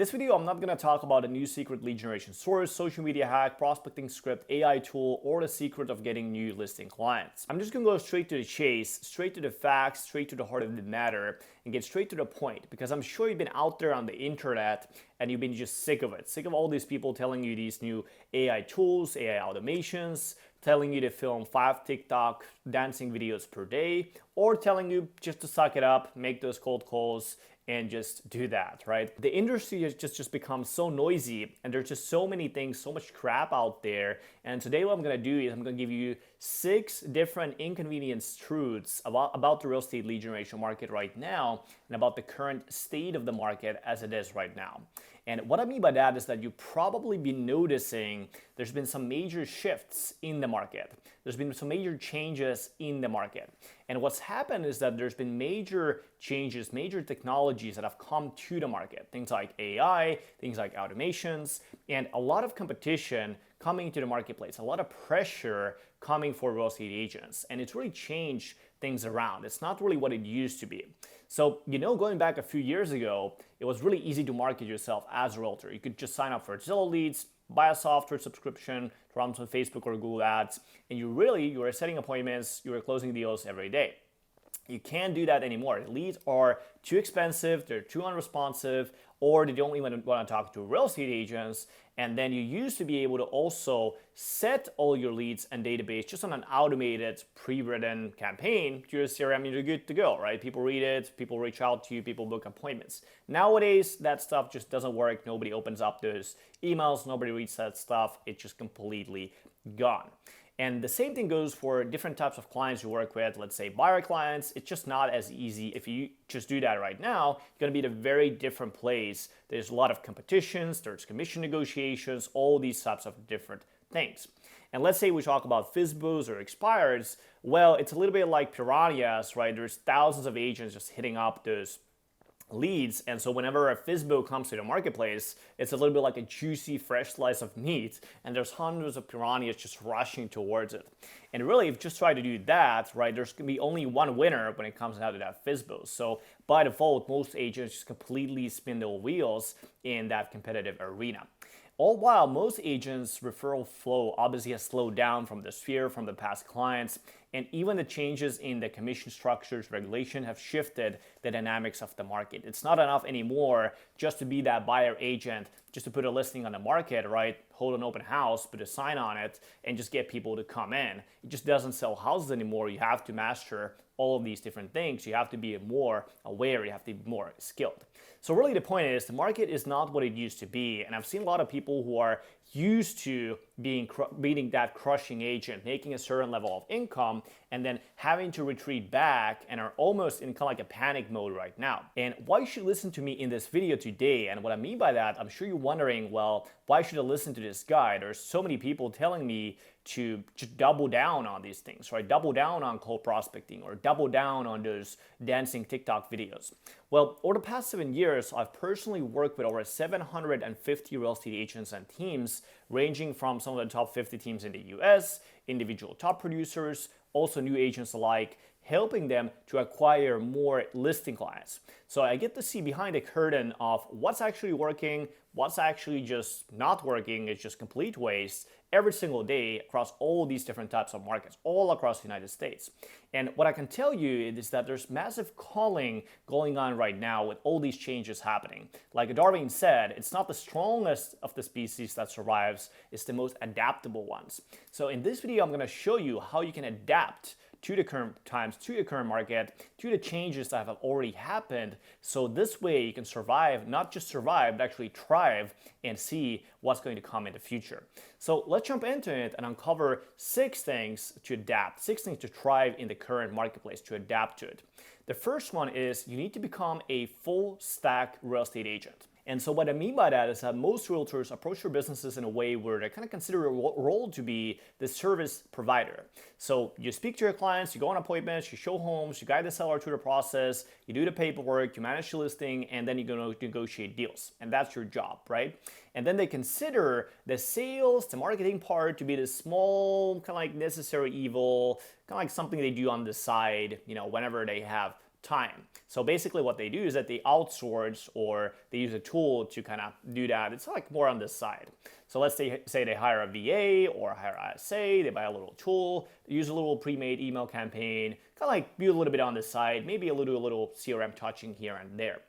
this video, I'm not going to talk about a new secret lead generation source, social media hack, prospecting script, AI tool, or the secret of getting new listing clients. I'm just going to go straight to the chase, straight to the facts, straight to the heart of the matter, and get straight to the point, because I'm sure you've been out there on the internet and you've been just sick of it, sick of all these people telling you these new AI tools, AI automations, telling you to film 5 TikTok dancing videos per day, or telling you just to suck it up, make those cold calls, and just do that, right? The industry has just become so noisy, and there's just so many things, so much crap out there. And today what I'm gonna do is I'm gonna give you 6 different inconvenience truths about the real estate lead generation market right now, and about the current state of the market as it is right now. And what I mean by that is that you've probably been noticing there's been some major shifts in the market. There's been some major changes in the market. And what's happened is that there's been major changes, major technologies that have come to the market. Things like AI, things like automations, and a lot of competition coming to the marketplace, a lot of pressure coming for real estate agents. And it's really changed things around. It's not really what it used to be. So, going back a few years ago, it was really easy to market yourself as a realtor. You could just sign up for Zillow leads, buy a software subscription, run some Facebook or Google ads, and you were setting appointments, you were closing deals every day. You can't do that anymore. Leads are too expensive, they're too unresponsive, or they don't even want to talk to real estate agents. And then you used to be able to also set all your leads and database just on an automated, pre-written campaign to your CRM, and you're good to go, right? People read it, people reach out to you, people book appointments. Nowadays, that stuff just doesn't work. Nobody opens up those emails, nobody reads that stuff. It's just completely gone. And the same thing goes for different types of clients you work with. Let's say buyer clients. It's just not as easy. If you just do that right now, you're going to be at a very different place. There's a lot of competitions, there's commission negotiations, all these types of different things. And let's say we talk about FSBOs or expireds. Well, it's a little bit like piranhas, right? There's thousands of agents just hitting up those leads, and so whenever a FSBO comes to the marketplace, it's a little bit like a juicy fresh slice of meat, and there's hundreds of piranhas just rushing towards it. And really, if you just try to do that, right, there's gonna be only one winner when it comes down to that FSBO. So by default, most agents just completely spin their wheels in that competitive arena. All while most agents' referral flow obviously has slowed down from this fear from the past clients, and even the changes in the commission structures, regulation have shifted the dynamics of the market. It's not enough anymore just to be that buyer agent, just to put a listing on the market, right? Hold an open house, put a sign on it, and just get people to come in. It just doesn't sell houses anymore. You have to master all of these different things. You have to be more aware, you have to be more skilled. So really the point is, the market is not what it used to be, and I've seen a lot of people who are used to being that crushing agent, making a certain level of income, and then having to retreat back and are almost in kind of like a panic mode right now. And why you should listen to me in this video today, and what I mean by that, I'm sure you're wondering, well, why should I listen to this guy? There's so many people telling me to just double down on these things, right? Double down on cold prospecting, or double down on those dancing TikTok videos. Well, over the past 7 years, I've personally worked with over 750 real estate agents and teams, ranging from some of the top 50 teams in the US, individual top producers, also new agents alike, helping them to acquire more listing clients. So I get to see behind the curtain of what's actually working, what's actually just not working, it's just complete waste, every single day across all these different types of markets, all across the United States. And what I can tell you is that there's massive culling going on right now with all these changes happening. Like Darwin said, it's not the strongest of the species that survives, it's the most adaptable ones. So in this video, I'm going to show you how you can adapt to the current times, to the current market, to the changes that have already happened. So this way you can survive, not just survive, but actually thrive and see what's going to come in the future. So let's jump into it and uncover 6 things to adapt, 6 things to thrive in the current marketplace, to adapt to it. The first one is you need to become a full stack real estate agent. And so what I mean by that is that most realtors approach their businesses in a way where they kind of consider a role to be the service provider. So you speak to your clients, you go on appointments, you show homes, you guide the seller through the process, you do the paperwork, you manage the listing, and then you're going to negotiate deals. And that's your job, right? And then they consider the sales, the marketing part to be the small, kind of like necessary evil, kind of like something they do on the side, whenever they have time. So basically what they do is that they outsource or they use a tool to kind of do that. It's like more on this side. So let's say they hire a VA or hire a ISA, they buy a little tool, they use a little pre-made email campaign, kind of like do a little bit on the side, maybe a little CRM touching here and there.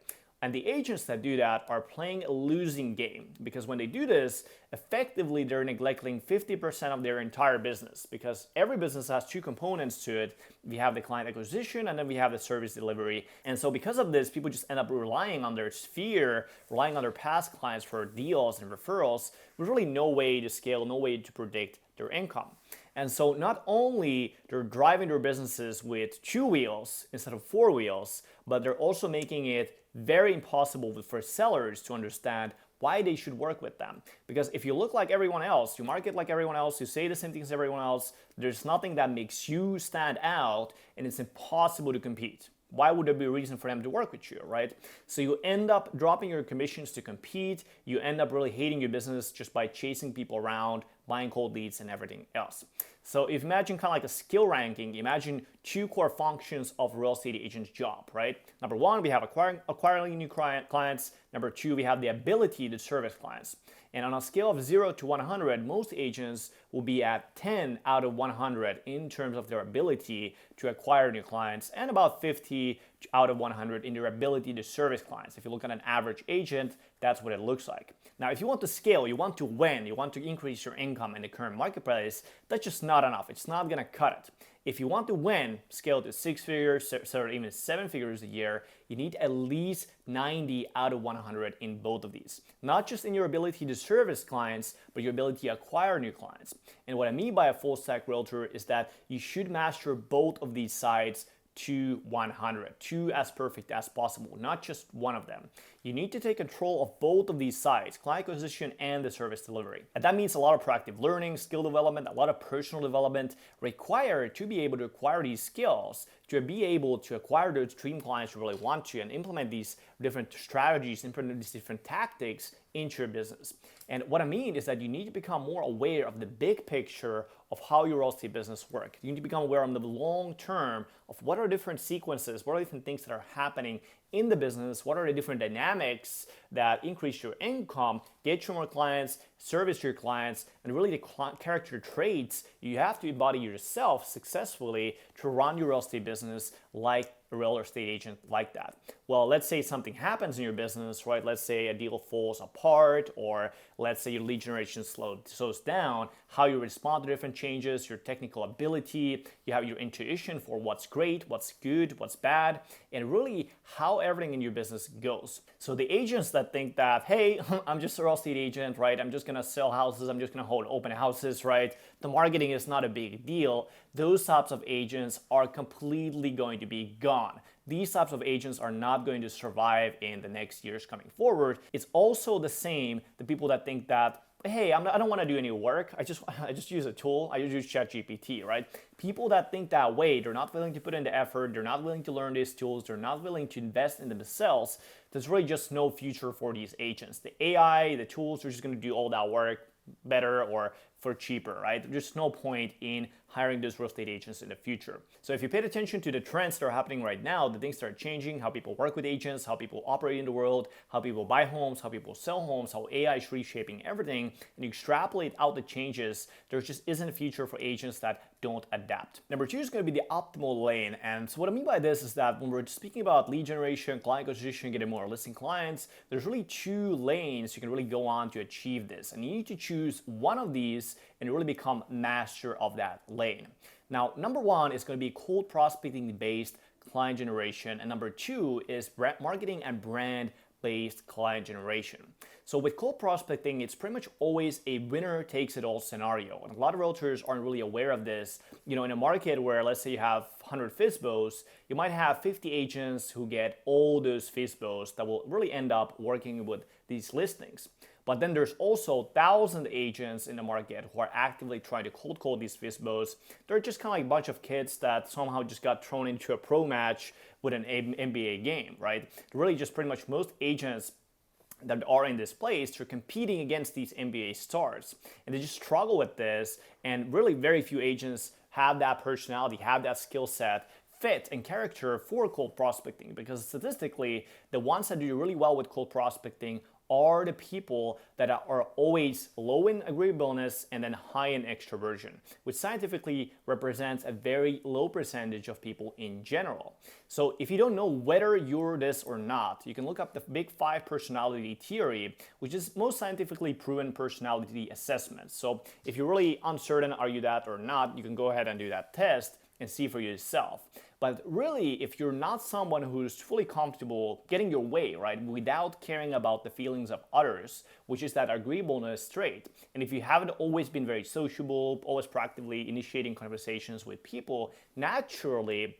And the agents that do that are playing a losing game, because when they do this, effectively they're neglecting 50% of their entire business, because every business has two components to it. We have the client acquisition and then we have the service delivery. And so because of this, people just end up relying on their sphere, relying on their past clients for deals and referrals, with really no way to scale, no way to predict their income. And so not only they're driving their businesses with 2 wheels instead of 4 wheels, but they're also making it very impossible for sellers to understand why they should work with them. Because if you look like everyone else, you market like everyone else, you say the same things as everyone else, there's nothing that makes you stand out, and it's impossible to compete. Why would there be a reason for them to work with you, right? So you end up dropping your commissions to compete. You end up really hating your business just by chasing people around, buying cold leads and everything else. So if you imagine kind of like a skill ranking, imagine 2 core functions of a real estate agent's job, right? Number 1, we have acquiring new clients. Number 2, we have the ability to service clients. And on a scale of 0 to 100, most agents will be at 10 out of 100 in terms of their ability to acquire new clients, and about 50 out of 100 in their ability to service clients. If you look at an average agent, that's what it looks like. Now, if you want to scale, you want to win, you want to increase your income in the current marketplace, that's just not enough. It's not gonna cut it. If you want to win, scale to 6 figures, or even 7 figures a year, you need at least 90 out of 100 in both of these. Not just in your ability to service clients, but your ability to acquire new clients. And what I mean by a full stack realtor is that you should master both of these sides to 100, to as perfect as possible, not just one of them. You need to take control of both of these sides, client acquisition and the service delivery. And that means a lot of proactive learning, skill development, a lot of personal development required to be able to acquire these skills, to be able to acquire those dream clients you really want to, and implement these different strategies, implement these different tactics into your business. And what I mean is that you need to become more aware of the big picture of how your real estate business works. You need to become aware of the long term of what are different sequences, what are different things that are happening in the business, what are the different dynamics that increase your income, get you more clients, service your clients, and really the character traits you have to embody yourself successfully to run your real estate business like a real estate agent like that. Well, let's say something happens in your business, right? Let's say a deal falls apart, or let's say your lead generation slows down. How you respond to different changes, your technical ability, you have your intuition for what's great, what's good, what's bad, and really how everything in your business goes. So the agents that think that, hey, I'm just a real estate agent, right? I'm just gonna sell houses, I'm just gonna hold open houses, right? The marketing is not a big deal. Those types of agents are completely going to be gone. These types of agents are not going to survive in the next years coming forward. It's also the same, the people that think that, hey, I don't want to do any work. I just use a tool. I just use ChatGPT, right? People that think that way, they're not willing to put in the effort. They're not willing to learn these tools. They're not willing to invest in themselves. There's really just no future for these agents. The AI, the tools are just going to do all that work better or for cheaper, right? There's no point in hiring those real estate agents in the future. So if you paid attention to the trends that are happening right now, the things that are changing, how people work with agents, how people operate in the world, how people buy homes, how people sell homes, how AI is reshaping everything, and you extrapolate out the changes, there just isn't a future for agents that don't adapt. Number 2 is going to be the optimal lane. And so what I mean by this is that when we're speaking about lead generation, client acquisition, getting more listing clients, there's really 2 lanes you can really go on to achieve this. And you need to choose one of these and really become master of that lane. Now, number 1 is going to be cold prospecting based client generation, and number 2 is marketing and brand based client generation. So with cold prospecting, it's pretty much always a winner takes it all scenario. And a lot of realtors aren't really aware of this. You know, in a market where let's say you have 100 FISBOs, you might have 50 agents who get all those FISBOs that will really end up working with these listings. But then there's also 1,000 agents in the market who are actively trying to cold call these FISBOs. They're just kind of like a bunch of kids that somehow just got thrown into a pro match with an NBA game, right? Really just pretty much most agents that are in this place, they're competing against these NBA stars. And they just struggle with this, and really very few agents have that personality, have that skill set, fit and character for cold prospecting, because statistically, the ones that do really well with cold prospecting are the people that are always low in agreeableness and then high in extroversion, which scientifically represents a very low percentage of people in general. So if you don't know whether you're this or not, you can look up the Big Five personality theory, which is most scientifically proven personality assessment. So if you're really uncertain, are you that or not, you can go ahead and do that test and see for yourself. But really, if you're not someone who's fully comfortable getting your way, right, without caring about the feelings of others, which is that agreeableness trait, and if you haven't always been very sociable, always proactively initiating conversations with people, naturally,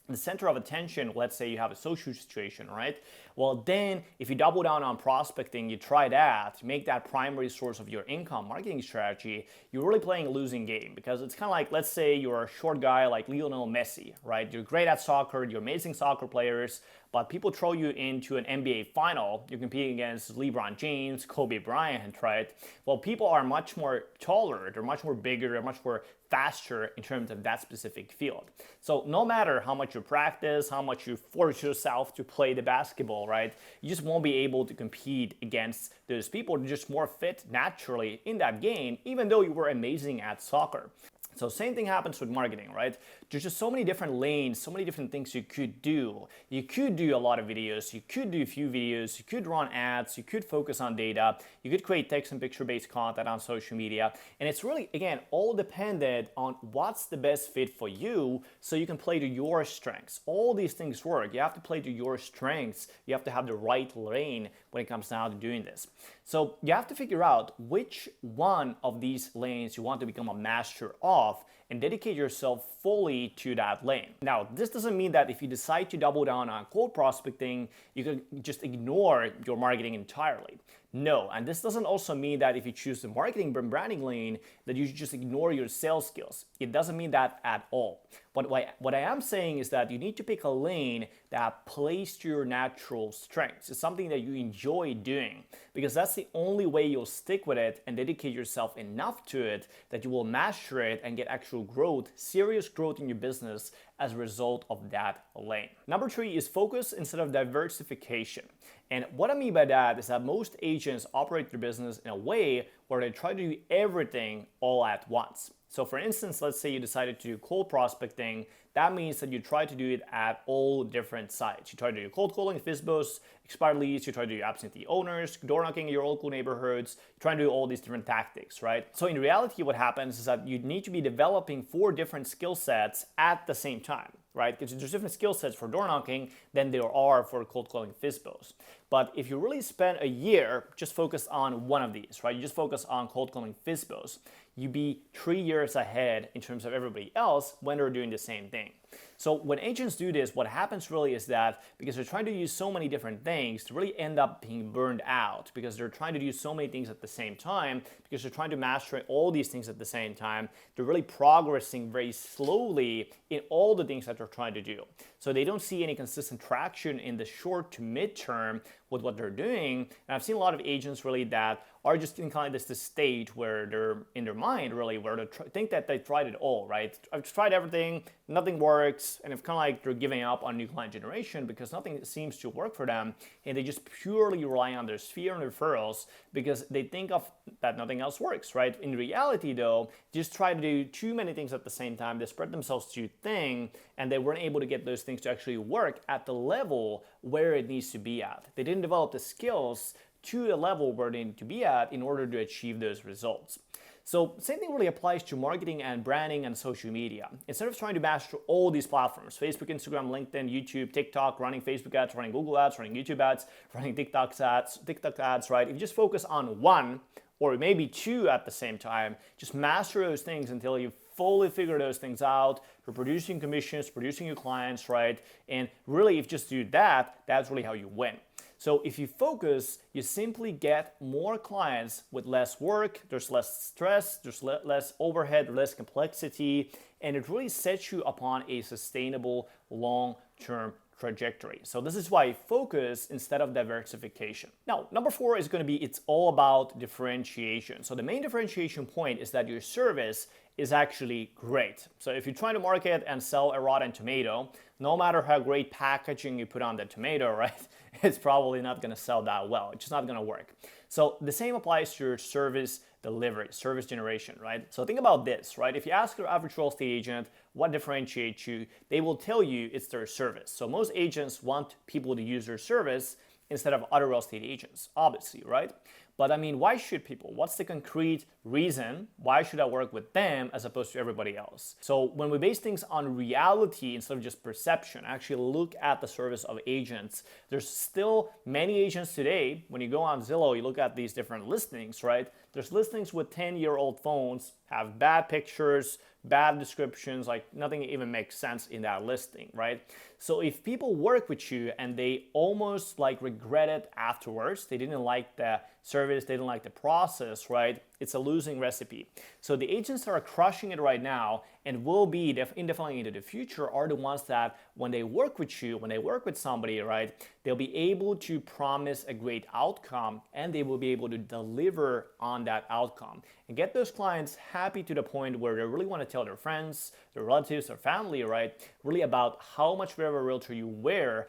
the center of attention, let's say you have a social situation, right? Well, then if you double down on prospecting, you try that, make that primary source of your income marketing strategy, you're really playing a losing game, because it's kind of like, let's say you're a short guy like Lionel Messi, right? You're great at soccer, you're amazing soccer players, but people throw you into an NBA final, you're competing against LeBron James, Kobe Bryant, right? Well, people are much more taller, they're much more bigger, they're much more faster in terms of that specific field. So no matter how much you practice, how much you force yourself to play the basketball, right, you just won't be able to compete against those people. They're just more fit naturally in that game, even though you were amazing at soccer. So same thing happens with marketing, right? There's just so many different lanes, so many different things you could do. You could do a lot of videos, you could do a few videos, you could run ads, you could focus on data, you could create text and picture-based content on social media. And it's really, again, all dependent on what's the best fit for you, so you can play to your strengths. All these things work. You have to play to your strengths. You have to have the right lane when it comes down to doing this. So you have to figure out which one of these lanes you want to become a master of and dedicate yourself fully to that lane. Now, this doesn't mean that if you decide to double down on cold prospecting, you can just ignore your marketing entirely. No, and this doesn't also mean that if you choose the marketing and branding lane, that you should just ignore your sales skills. It doesn't mean that at all. But what I am saying is that you need to pick a lane that plays to your natural strengths. It's something that you enjoy doing, because that's the only way you'll stick with it and dedicate yourself enough to it that you will master it and get actual growth, serious growth in your business as a result of that lane. Number 3 is focus instead of diversification. And what I mean by that is that most agents operate their business in a way where they try to do everything all at once. So for instance, let's say you decided to do cold prospecting. That means that you try to do it at all different sites. You try to do cold calling, FISBOs, expired leads, you try to do absentee owners, door knocking in your local neighborhoods, you try to do all these different tactics, right? So in reality, what happens is that you need to be developing 4 different skill sets at the same time, right? Because there's different skill sets for door knocking than there are for cold calling FISBOs. But if you really spend a year just focused on one of these, right? You just focus on cold calling FISBOs, you'd be 3 years ahead in terms of everybody else when they're doing the same thing. So when agents do this, what happens really is that because they're trying to use so many different things, to really end up being burned out, because they're trying to do so many things at the same time, because they're trying to master all these things at the same time, they're really progressing very slowly in all the things that they're trying to do. So they don't see any consistent traction in the short to mid-term with what they're doing. And I've seen a lot of agents really that are just in kind of this state where they're in their mind really, where they think that they tried it all, right? I've tried everything, nothing works, and it's kind of like they're giving up on new client generation because nothing seems to work for them, and they just purely rely on their sphere and referrals because they think of that nothing else works, right? In reality though, just try to do too many things at the same time, they spread themselves too thin, and they weren't able to get those things to actually work at the level where it needs to be at. They didn't develop the skills to the level where they need to be at in order to achieve those results. So same thing really applies to marketing and branding and social media. Instead of trying to master all these platforms, Facebook, Instagram, LinkedIn, YouTube, TikTok, running Facebook ads, running Google ads, running YouTube ads, running TikTok ads, right? If you just focus on one or maybe 2 at the same time, just master those things until you fully figure those things out. You're producing commissions, producing your clients, right? And really, if you just do that, that's really how you win. So if you focus, you simply get more clients with less work, there's less stress, there's less overhead, less complexity, and it really sets you upon a sustainable long-term trajectory. So this is why focus instead of diversification. Now, number 4 is going to be it's all about differentiation. So the main differentiation point is that your service is actually great. So if you're trying to market and sell a rotten tomato, no matter how great packaging you put on the tomato, right, it's probably not going to sell that well. It's just not going to work. So the same applies to your service delivery, service generation, right? So think about this, right? If you ask your average real estate agent what differentiates you, they will tell you it's their service. So most agents want people to use their service instead of other real estate agents, obviously, right? But I mean, why should people? What's the concrete reason? Why should I work with them as opposed to everybody else? So when we base things on reality instead of just perception, actually look at the service of agents. There's still many agents today, when you go on Zillow, you look at these different listings, right? There's listings with 10-year-old phones, have bad pictures, bad descriptions, like nothing even makes sense in that listing, right? So if people work with you and they almost like regret it afterwards, they didn't like the service, they didn't like the process, right? It's a losing recipe. So the agents that are crushing it right now and will be indefinitely into the future are the ones that when they work with you, when they work with somebody, right, they'll be able to promise a great outcome and they will be able to deliver on that outcome and get those clients happy to the point where they really want to tell their friends, their relatives, their family, right, really about how much better of a realtor you were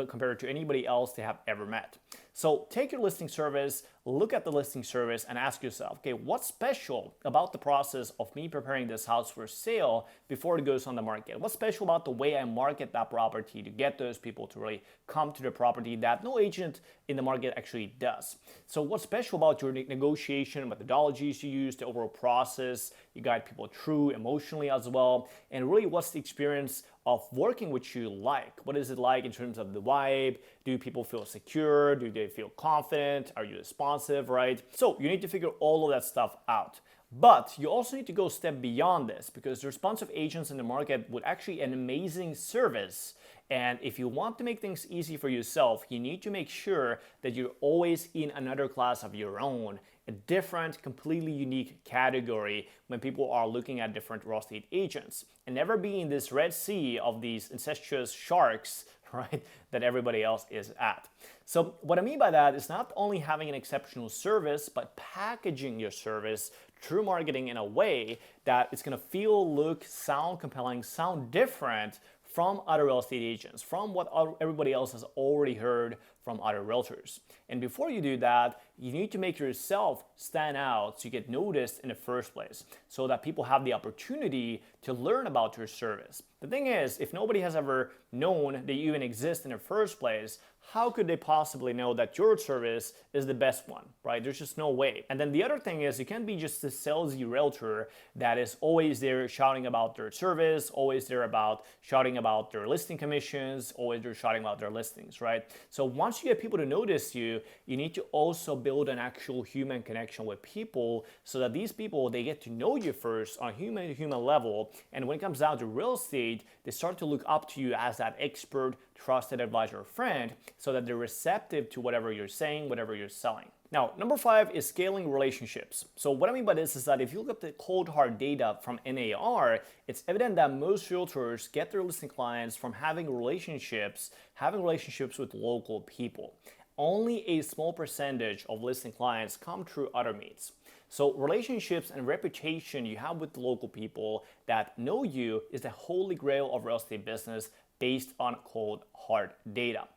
compared to anybody else they have ever met. So take your listing service, look at the listing service and ask yourself, okay, what's special about the process of me preparing this house for sale before it goes on the market? What's special about the way I market that property to get those people to really come to the property that no agent in the market actually does? So what's special about your negotiation methodologies you use, the overall process, you guide people through emotionally as well, and really what's the experience of working with you like? What is it like in terms of the vibe? Do people feel secure? Do they feel confident? Are you responsive, right? So you need to figure all of that stuff out. But you also need to go a step beyond this because the responsive agents in the market would actually an amazing service. And if you want to make things easy for yourself, you need to make sure that you're always in another class of your own, a different, completely unique category when people are looking at different real estate agents and never be in this red sea of these incestuous sharks, right, that everybody else is at. So what I mean by that is not only having an exceptional service, but packaging your service through marketing in a way that it's going to feel, look, sound compelling, sound different from other real estate agents, from what everybody else has already heard from other realtors. And before you do that, you need to make yourself stand out to get noticed in the first place so that people have the opportunity to learn about your service. The thing is, if nobody has ever known that you even exist in the first place, how could they possibly know that your service is the best one, right? There's just no way. And then the other thing is you can't be just a salesy realtor that is always there shouting about their service, always there about shouting about their listing commissions, always there shouting about their listings, right? So once you get people to notice you, you need to also build an actual human connection with people so that these people, they get to know you first on a human level. And when it comes down to real estate, they start to look up to you as that expert, trusted advisor, friend, so that they're receptive to whatever you're saying, whatever you're selling. Now, number 5 is scaling relationships. So what I mean by this is that if you look up the cold hard data from NAR, it's evident that most realtors get their listing clients from having relationships with local people. Only a small percentage of listing clients come through other means. So relationships and reputation you have with the local people that know you is the holy grail of real estate business based on cold hard data.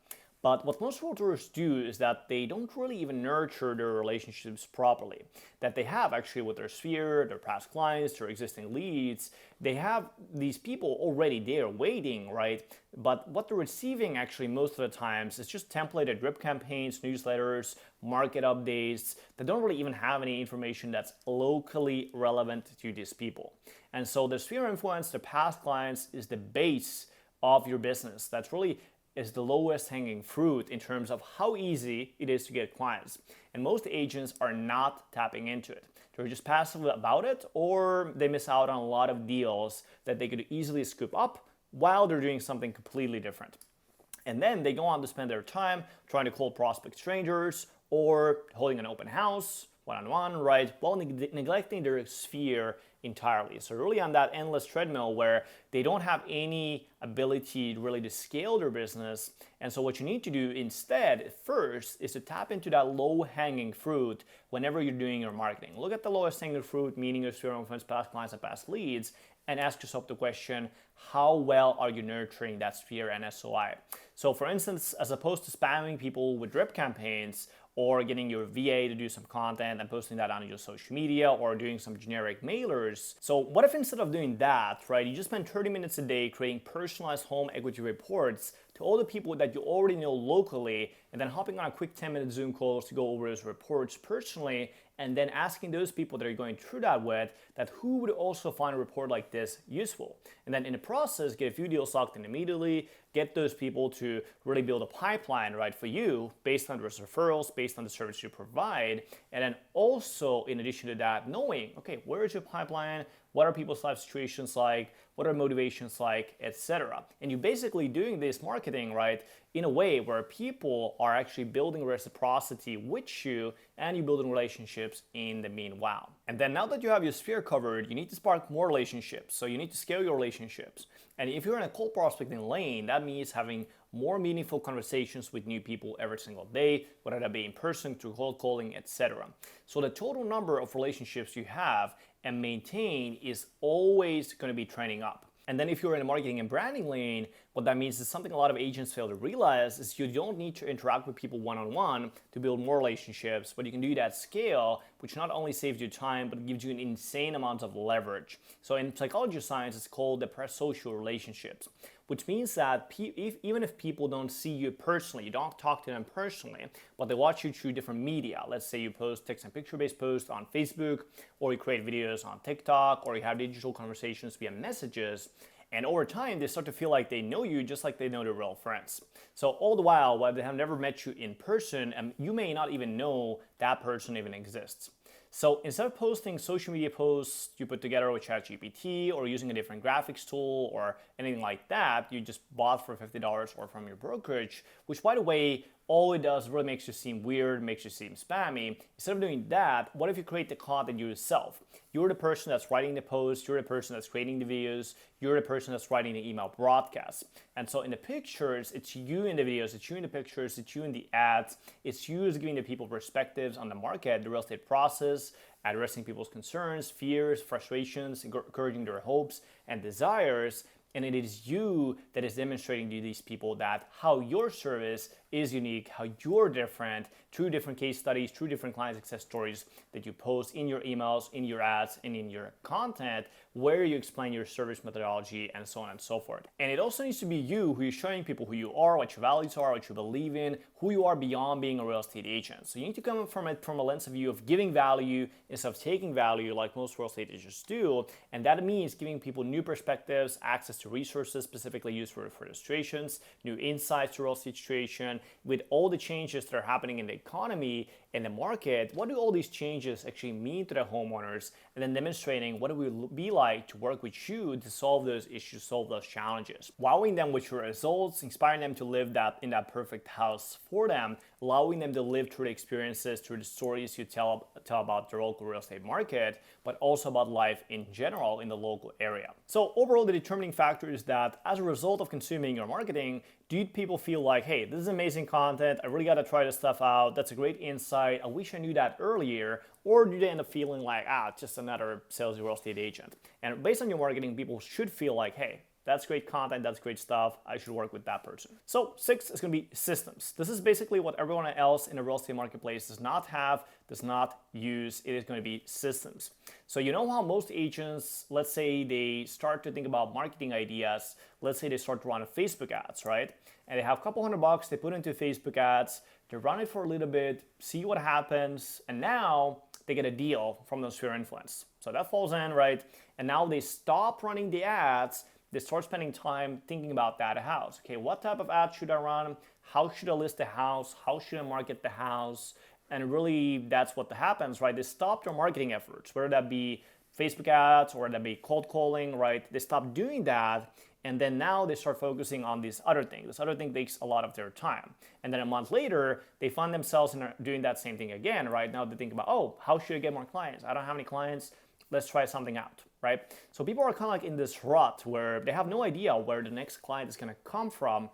But what most realtors do is that they don't really even nurture their relationships properly. That they have actually with their sphere, their past clients, their existing leads. They have these people already there waiting, right? But what they're receiving actually most of the times is just templated drip campaigns, newsletters, market updates that don't really even have any information that's locally relevant to these people. And so the sphere influence, the past clients is the base of your business. That's really is the lowest hanging fruit in terms of how easy it is to get clients. And most agents are not tapping into it. They're just passive about it, or they miss out on a lot of deals that they could easily scoop up while they're doing something completely different. And then they go on to spend their time trying to cold prospect strangers or holding an open house, one-on-one, right? While neglecting their sphere entirely. So really on that endless treadmill where they don't have any ability really to scale their business. And so what you need to do instead first is to tap into that low-hanging fruit whenever you're doing your marketing. Look at the lowest hanging fruit, meaning your sphere of influence, past clients, and past leads, and ask yourself the question, how well are you nurturing that sphere and SOI? So for instance, as opposed to spamming people with drip campaigns or getting your VA to do some content and posting that on your social media or doing some generic mailers. So what if instead of doing that, right, you just spend 30 minutes a day creating personalized home equity reports to all the people that you already know locally, and then hopping on a quick 10-minute Zoom calls to go over those reports personally, and then asking those people that are going through that with that who would also find a report like this useful. And then in the process, get a few deals locked in immediately, get those people to really build a pipeline, right, for you based on those referrals, based on the service you provide. And then also, in addition to that, knowing, okay, where is your pipeline? What are people's life situations like? What are motivations like, etc. And you're basically doing this marketing, right, in a way where people are actually building reciprocity with you and you're building relationships in the meanwhile. And then now that you have your sphere covered, you need to spark more relationships. So you need to scale your relationships. And if you're in a cold prospecting lane, that means having more meaningful conversations with new people every single day, whether that be in person, through cold calling, etc. So the total number of relationships you have and maintain is always going to be trending up. And then if you're in the marketing and branding lane, what that means is something a lot of agents fail to realize is you don't need to interact with people one-on-one to build more relationships, but you can do that at scale, which not only saves you time, but gives you an insane amount of leverage. So in psychology science, it's called the parasocial relationships, which means that even if people don't see you personally, you don't talk to them personally, but they watch you through different media. Let's say you post text and picture-based posts on Facebook, or you create videos on TikTok, or you have digital conversations via messages. And over time, they start to feel like they know you just like they know their real friends. So all the while they have never met you in person, and you may not even know that person even exists. So instead of posting social media posts you put together with ChatGPT or using a different graphics tool or anything like that, you just bought for $50 or from your brokerage, which by the way, all it does really makes you seem weird, makes you seem spammy. Instead of doing that, what if you create the content yourself? You're the person that's writing the post, you're the person that's creating the videos, you're the person that's writing the email broadcasts. And so in the pictures, it's you in the videos, it's you in the pictures, it's you in the ads, it's you who's giving the people perspectives on the market, the real estate process, addressing people's concerns, fears, frustrations, encouraging their hopes and desires. And it is you that is demonstrating to these people that how your service is unique, how you're different through different case studies, through different client success stories that you post in your emails, in your ads, and in your content, where you explain your service methodology and so on and so forth. And it also needs to be you who is showing people who you are, what your values are, what you believe in, who you are beyond being a real estate agent. So you need to come from it from a lens of view of giving value instead of taking value like most real estate agents do. And that means giving people new perspectives, access to resources specifically used for illustrations, new insights to real estate situation. With all the changes that are happening in the economy and the market, what do all these changes actually mean to the homeowners? And then demonstrating what it will be like to work with you to solve those issues, solve those challenges. Wowing them with your results, inspiring them to live in that perfect house for them, allowing them to live through the experiences, through the stories you tell about the local real estate market, but also about life in general in the local area. So overall, the determining factor is that as a result of consuming your marketing, do people feel like, hey, this is amazing content, I really got to try this stuff out, that's a great insight, I wish I knew that earlier, or do they end up feeling like, just another salesy real estate agent? And based on your marketing, people should feel like, hey, that's great content, that's great stuff, I should work with that person. So 6 is going to be systems. This is basically what everyone else in the real estate marketplace does not have, does not use. It is going to be systems. So you know how most agents, let's say they start to think about marketing ideas, let's say they start to run Facebook ads, right? And they have a couple $100 they put into Facebook ads, they run it for a little bit, see what happens, and now they get a deal from those sphere influence. So that falls in, right? And now they stop running the ads, they start spending time thinking about that house. Okay, what type of ad should I run? How should I list the house? How should I market the house? And really, that's what happens, right? They stop their marketing efforts, whether that be Facebook ads or that be cold calling, right? They stop doing that And then now they start focusing on this other thing. This other thing takes a lot of their time. And then a month later, they find themselves doing that same thing again, right? Now they think about, oh, how should I get more clients? I don't have any clients. Let's try something out, right? So people are kind of like in this rut where they have no idea where the next client is going to come from.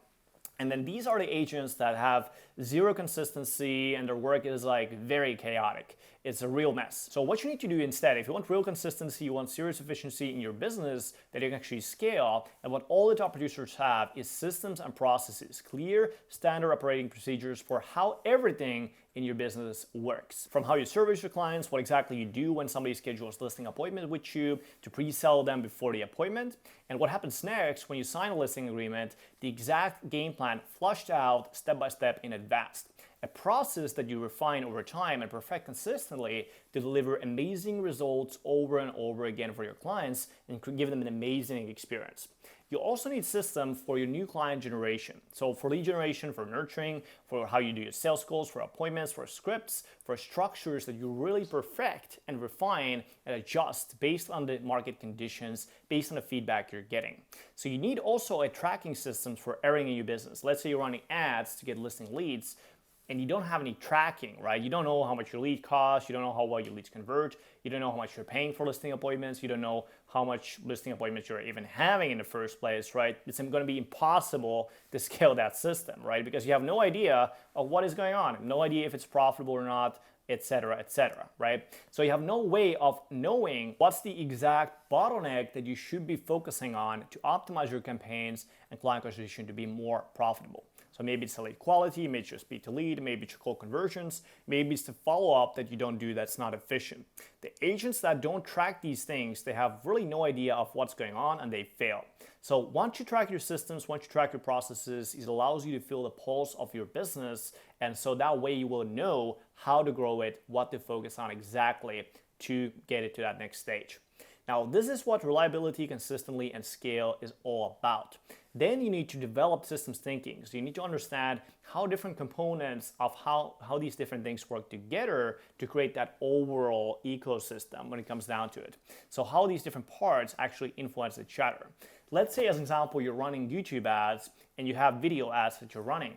And then these are the agents that have zero consistency and their work is like very chaotic. It's a real mess. So what you need to do instead, if you want real consistency, you want serious efficiency in your business that you can actually scale, and what all the top producers have is systems and processes, clear standard operating procedures for how everything in your business works. From how you service your clients, what exactly you do when somebody schedules listing appointment with you, to pre-sell them before the appointment, and what happens next when you sign a listing agreement, the exact game plan flushed out step by step in advance. A process that you refine over time and perfect consistently to deliver amazing results over and over again for your clients and give them an amazing experience. You also need systems for your new client generation. So for lead generation, for nurturing, for how you do your sales calls, for appointments, for scripts, for structures that you really perfect and refine and adjust based on the market conditions, based on the feedback you're getting. So you need also a tracking system for everything in your business. Let's say you're running ads to get listing leads, and you don't have any tracking, right? You don't know how much your lead costs, you don't know how well your leads convert, you don't know how much you're paying for listing appointments, you don't know how much listing appointments you're even having in the first place, right? It's going to be impossible to scale that system, right? Because you have no idea of what is going on, no idea if it's profitable or not, etc., right? So you have no way of knowing what's the exact bottleneck that you should be focusing on to optimize your campaigns and client acquisition to be more profitable. So maybe it's the lead quality, maybe it's your speed to lead, maybe it's your call conversions, maybe it's the follow-up that you don't do that's not efficient. The agents that don't track these things, they have really no idea of what's going on and they fail. So once you track your systems, once you track your processes, it allows you to feel the pulse of your business. And so that way you will know how to grow it, what to focus on exactly to get it to that next stage. Now, this is what reliability, consistently, and scale is all about. Then you need to develop systems thinking. So you need to understand how different components of how these different things work together to create that overall ecosystem when it comes down to it. So how these different parts actually influence each other. Let's say, as an example, you're running YouTube ads and you have video ads that you're running.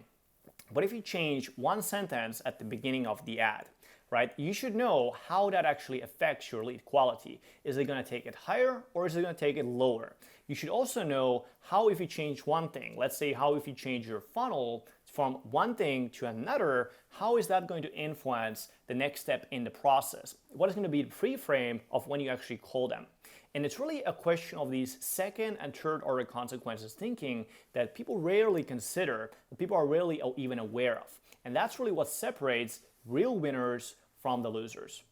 What if you change one sentence at the beginning of the ad? Right? You should know how that actually affects your lead quality. Is it going to take it higher or is it going to take it lower? You should also know how if you change one thing, let's say how if you change your funnel from one thing to another, how is that going to influence the next step in the process? What is going to be the pre-frame of when you actually call them? And it's really a question of these second and third order consequences thinking that people rarely consider, that people are rarely even aware of. And that's really what separates real winners from the losers.